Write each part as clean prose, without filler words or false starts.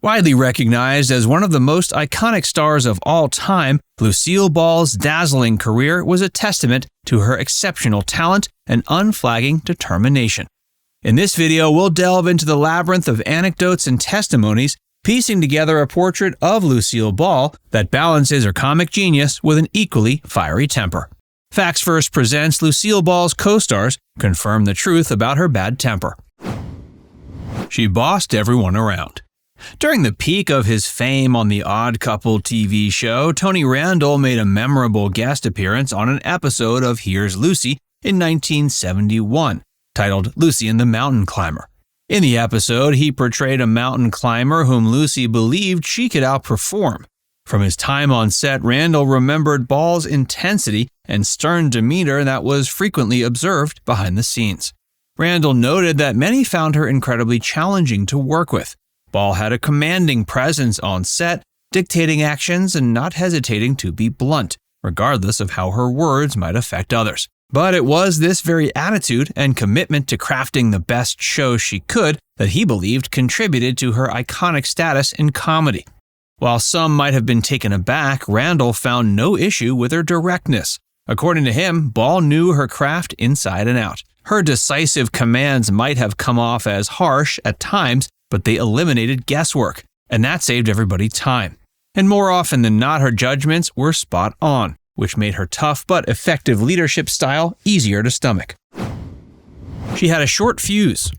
Widely recognized as one of the most iconic stars of all time, Lucille Ball's dazzling career was a testament to her exceptional talent and unflagging determination. In this video, we'll delve into the labyrinth of anecdotes and testimonies, piecing together a portrait of Lucille Ball that balances her comic genius with an equally fiery temper. Facts First presents Lucille Ball's co-stars confirm the truth about her bad temper. She bossed everyone around. During the peak of his fame on The Odd Couple TV show, Tony Randall made a memorable guest appearance on an episode of Here's Lucy in 1971, titled Lucy and the Mountain Climber. In the episode, he portrayed a mountain climber whom Lucy believed she could outperform. From his time on set, Randall remembered Ball's intensity and stern demeanor that was frequently observed behind the scenes. Randall noted that many found her incredibly challenging to work with. Ball had a commanding presence on set, dictating actions and not hesitating to be blunt, regardless of how her words might affect others. But it was this very attitude and commitment to crafting the best show she could that he believed contributed to her iconic status in comedy. While some might have been taken aback, Randall found no issue with her directness. According to him, Ball knew her craft inside and out. Her decisive commands might have come off as harsh at times, but they eliminated guesswork, and that saved everybody time. And more often than not, her judgments were spot on, which made her tough but effective leadership style easier to stomach. She had a short fuse.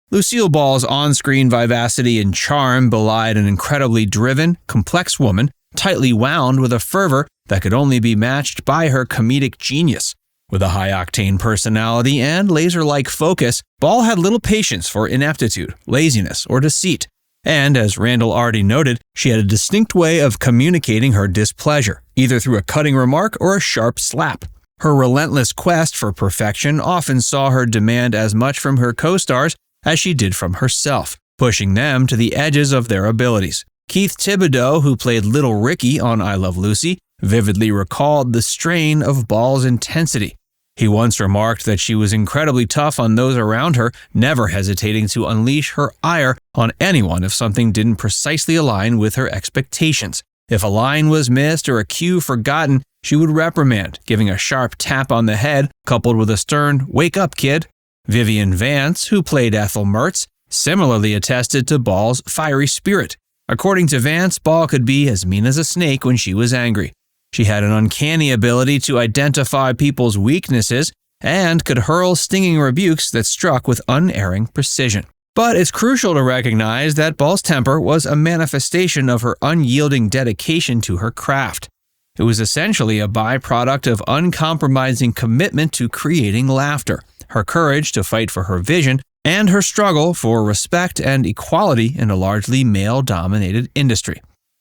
Lucille Ball's on-screen vivacity and charm belied an incredibly driven, complex woman, tightly wound with a fervor that could only be matched by her comedic genius. With a high-octane personality and laser-like focus, Ball had little patience for ineptitude, laziness, or deceit. And, as Randall already noted, she had a distinct way of communicating her displeasure, either through a cutting remark or a sharp slap. Her relentless quest for perfection often saw her demand as much from her co-stars as she did from herself, pushing them to the edges of their abilities. Keith Thibodeaux, who played Little Ricky on I Love Lucy, vividly recalled the strain of Ball's intensity. He once remarked that she was incredibly tough on those around her, never hesitating to unleash her ire on anyone if something didn't precisely align with her expectations. If a line was missed or a cue forgotten, she would reprimand, giving a sharp tap on the head coupled with a stern, "Wake up, kid." Vivian Vance, who played Ethel Mertz, similarly attested to Ball's fiery spirit. According to Vance, Ball could be as mean as a snake when she was angry. She had an uncanny ability to identify people's weaknesses and could hurl stinging rebukes that struck with unerring precision. But it's crucial to recognize that Ball's temper was a manifestation of her unyielding dedication to her craft. It was essentially a byproduct of uncompromising commitment to creating laughter, her courage to fight for her vision, and her struggle for respect and equality in a largely male-dominated industry.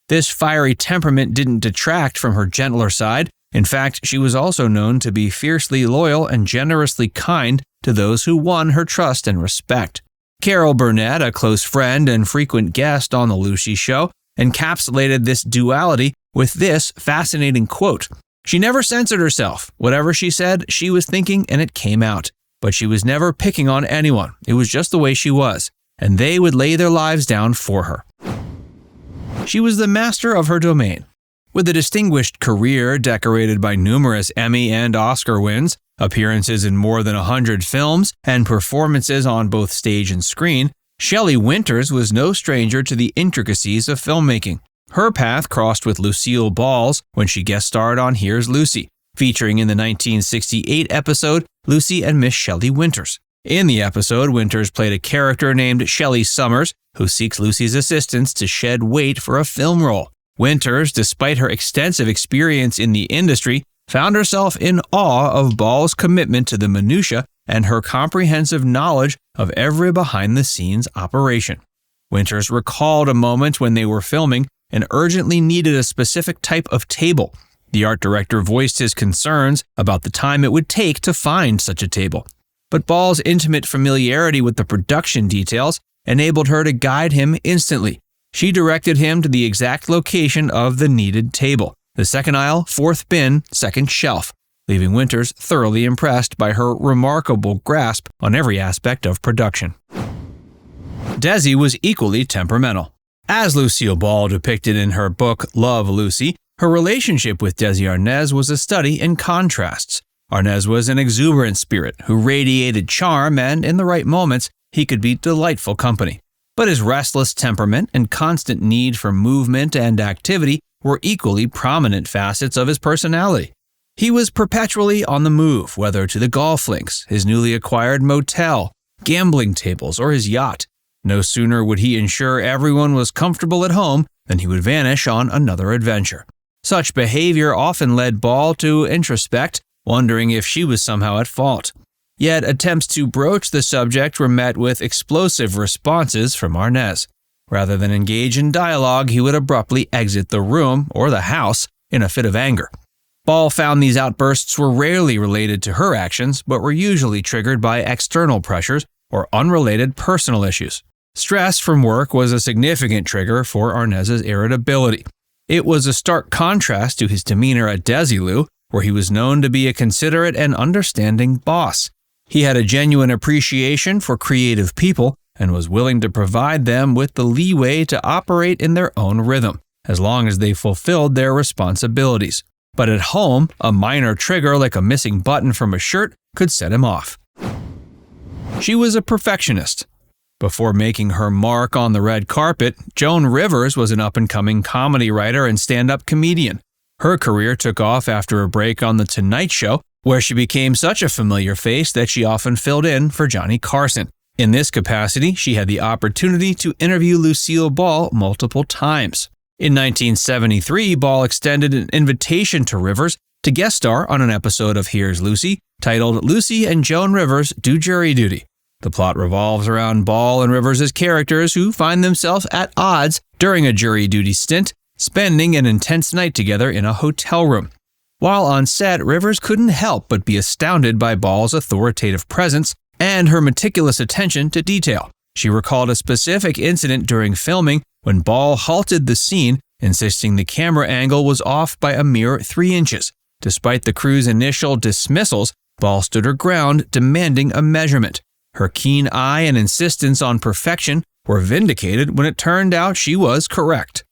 This fiery temperament didn't detract from her gentler side. In fact, she was also known to be fiercely loyal and generously kind to those who won her trust and respect. Carol Burnett, a close friend and frequent guest on The Lucy Show, encapsulated this duality with this fascinating quote. She never censored herself. Whatever she said, she was thinking and it came out. But she was never picking on anyone. It was just the way she was, and they would lay their lives down for her. She was the master of her domain. With a distinguished career decorated by numerous Emmy and Oscar wins, appearances in more than 100 films, and performances on both stage and screen, Shelley Winters was no stranger to the intricacies of filmmaking. Her path crossed with Lucille Ball's when she guest starred on Here's Lucy, featuring in the 1968 episode Lucy and Miss Shelley Winters. In the episode, Winters played a character named Shelley Summers, who seeks Lucy's assistance to shed weight for a film role. Winters, despite her extensive experience in the industry, found herself in awe of Ball's commitment to the minutiae and her comprehensive knowledge of every behind-the-scenes operation. Winters recalled a moment when they were filming and urgently needed a specific type of table. The art director voiced his concerns about the time it would take to find such a table. But Ball's intimate familiarity with the production details enabled her to guide him instantly. She directed him to the exact location of the needed table, the second aisle, fourth bin, second shelf, leaving Winters thoroughly impressed by her remarkable grasp on every aspect of production. Desi was equally temperamental. As Lucille Ball depicted in her book Love, Lucy, her relationship with Desi Arnaz was a study in contrasts. Arnaz was an exuberant spirit who radiated charm, and in the right moments, he could be delightful company. But his restless temperament and constant need for movement and activity were equally prominent facets of his personality. He was perpetually on the move, whether to the golf links, his newly acquired motel, gambling tables, or his yacht. No sooner would he ensure everyone was comfortable at home than he would vanish on another adventure. Such behavior often led Ball to introspect, wondering if she was somehow at fault. Yet attempts to broach the subject were met with explosive responses from Arnaz. Rather than engage in dialogue, he would abruptly exit the room or the house in a fit of anger. Ball found these outbursts were rarely related to her actions, but were usually triggered by external pressures or unrelated personal issues. Stress from work was a significant trigger for Arnaz's irritability. It was a stark contrast to his demeanor at Desilu, where he was known to be a considerate and understanding boss. He had a genuine appreciation for creative people and was willing to provide them with the leeway to operate in their own rhythm, as long as they fulfilled their responsibilities. But at home, a minor trigger like a missing button from a shirt could set him off. She was a perfectionist. Before making her mark on the red carpet, Joan Rivers was an up-and-coming comedy writer and stand-up comedian. Her career took off after a break on The Tonight Show, where she became such a familiar face that she often filled in for Johnny Carson. In this capacity, she had the opportunity to interview Lucille Ball multiple times. In 1973, Ball extended an invitation to Rivers to guest star on an episode of Here's Lucy, titled Lucy and Joan Rivers Do Jury Duty. The plot revolves around Ball and Rivers' characters who find themselves at odds during a jury duty stint, spending an intense night together in a hotel room. While on set, Rivers couldn't help but be astounded by Ball's authoritative presence and her meticulous attention to detail. She recalled a specific incident during filming when Ball halted the scene, insisting the camera angle was off by a mere 3 inches. Despite the crew's initial dismissals, Ball stood her ground, demanding a measurement. Her keen eye and insistence on perfection were vindicated when it turned out she was correct.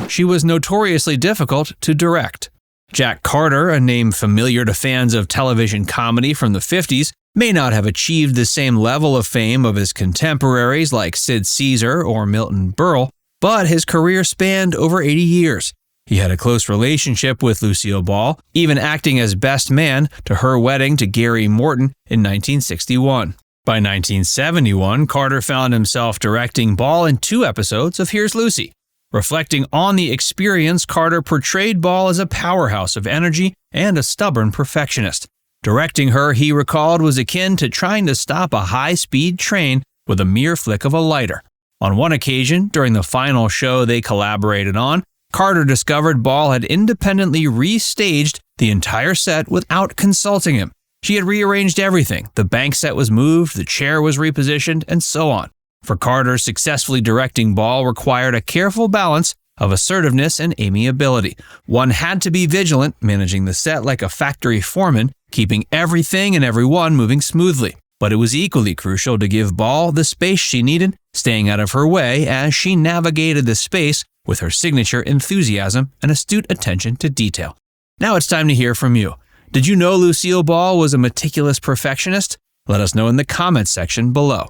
She was notoriously difficult to direct. Jack Carter, a name familiar to fans of television comedy from the 50s, may not have achieved the same level of fame of his contemporaries like Sid Caesar or Milton Berle, but his career spanned over 80 years. He had a close relationship with Lucille Ball, even acting as best man to her wedding to Gary Morton in 1961. By 1971, Carter found himself directing Ball in 2 episodes of Here's Lucy. Reflecting on the experience, Carter portrayed Ball as a powerhouse of energy and a stubborn perfectionist. Directing her, he recalled, was akin to trying to stop a high-speed train with a mere flick of a lighter. On one occasion, during the final show they collaborated on, Carter discovered Ball had independently restaged the entire set without consulting him. She had rearranged everything. The bank set was moved, the chair was repositioned, and so on. For Carter, successfully directing Ball required a careful balance of assertiveness and amiability. One had to be vigilant, managing the set like a factory foreman, keeping everything and everyone moving smoothly. But it was equally crucial to give Ball the space she needed, staying out of her way as she navigated the space with her signature enthusiasm and astute attention to detail. Now it's time to hear from you. Did you know Lucille Ball was a meticulous perfectionist? Let us know in the comments section below.